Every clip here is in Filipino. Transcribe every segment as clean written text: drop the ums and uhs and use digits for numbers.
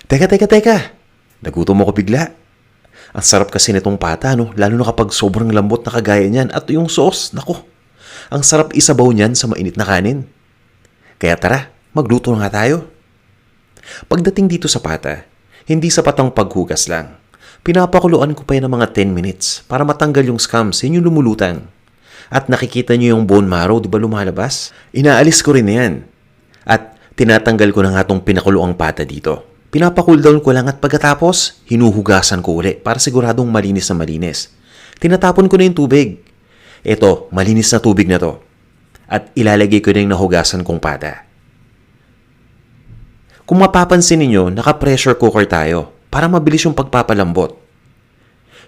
Teka. Nagutom ako bigla. Ang sarap kasi nitong pata, no? Lalo na kapag sobrang lambot na kagaya niyan. At yung sauce, nako. Ang sarap isabaw niyan sa mainit na kanin. Kaya tara, magluto na nga tayo. Pagdating dito sa pata, hindi sapat ang paghugas lang. Pinapakuluan ko pa yan ng mga 10 minutes para matanggal yung scums, yun yung lumulutang. At nakikita nyo yung bone marrow, di ba lumalabas? Inaalis ko rin yan. At tinatanggal ko na nga itong pinakuluang pata dito. Pinapacool down ko lang at pagkatapos, hinuhugasan ko uli para siguradong malinis na malinis. Tinatapon ko na yung tubig. Eto, malinis na tubig na to. At ilalagay ko na yung nahugasan kong pata. Kung mapapansin ninyo, naka-pressure cooker tayo para mabilis yung pagpapalambot.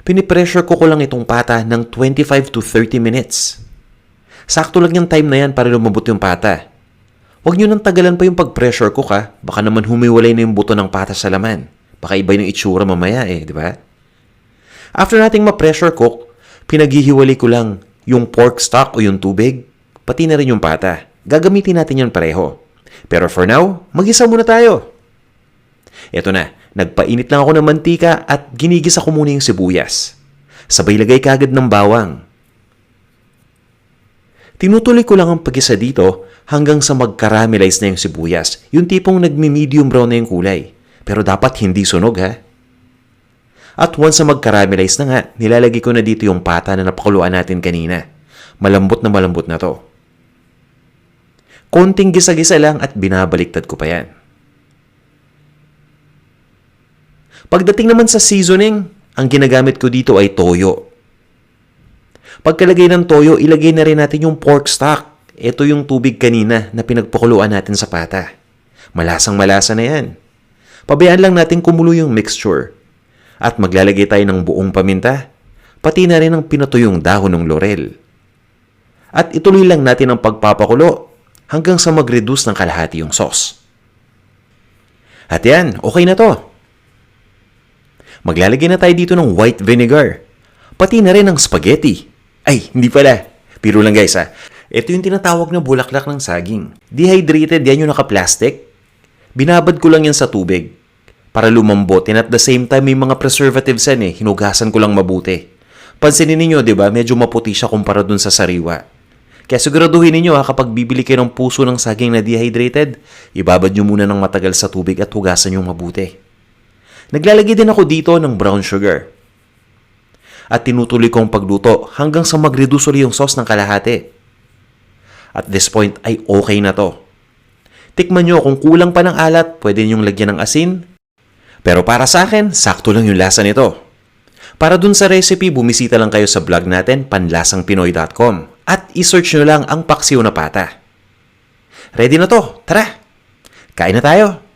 Pinipressure ko lang itong pata ng 25 to 30 minutes. Sakto lang yung time na yan para lumambot yung pata. Huwag nyo nang tagalan pa yung pag-pressure cook ha. Baka naman humiwalay na yung buto ng pata sa laman. Baka iba yung itsura mamaya di ba? After nating ma-pressure cook, pinaghihiwalay ko lang yung pork stock o yung tubig, pati na rin yung pata. Gagamitin natin yan pareho. Pero for now, mag-isa muna tayo. Eto na, nagpainit lang ako ng mantika at ginigisa ko muna yung sibuyas. Sabay lagay kagad ng bawang. Tinutuloy ko lang ang pag-isa dito hanggang sa mag-caramelize na yung sibuyas. Yung tipong nagmi-medium brown na yung kulay. Pero dapat hindi sunog ha. At once na mag-caramelize na nga, nilalagay ko na dito yung pata na napakuluan natin kanina. Malambot na to. Konting gisa-gisa lang at binabaliktad ko pa yan. Pagdating naman sa seasoning, ang ginagamit ko dito ay toyo. Pagkalagay ng toyo, ilagay na rin natin yung pork stock. Ito yung tubig kanina na pinagpakuluan natin sa pata. Malasang-malasa na yan. Pabayaan lang natin kumulo yung mixture. At maglalagay tayo ng buong paminta, pati na rin ang pinatuyong dahon ng laurel. At ituloy lang natin ang pagpapakulo hanggang sa mag-reduce ng kalahati yung sauce. At yan, okay na to. Maglalagay na tayo dito ng white vinegar. Pati na rin ng spaghetti. Ay, hindi pala. Biro lang guys ha. Ito yung tinatawag na bulaklak ng saging. Dehydrated yan yung naka-plastic. Binabad ko lang yan sa tubig para lumambot. And at the same time, may mga preservatives yan Hinugasan ko lang mabuti. Pansinin niyo, di ba? Medyo maputi siya kumpara dun sa sariwa. Kaya siguraduhin niyo kapag bibili kayo ng puso ng saging na dehydrated, ibabad nyo muna ng matagal sa tubig at hugasan nyo mabuti. Naglalagay din ako dito ng brown sugar. At tinutuloy kong pagluto hanggang sa mag-reduce ulit yung sauce ng kalahati. At this point ay okay na to. Tikman nyo kung kulang pa ng alat, pwede nyong lagyan ng asin. Pero para sa akin, sakto lang yung lasa nito. Para dun sa recipe, bumisita lang kayo sa blog natin, panlasangpinoy.com at isearch nyo lang ang paksiw na pata. Ready na to, tara! Kain na tayo!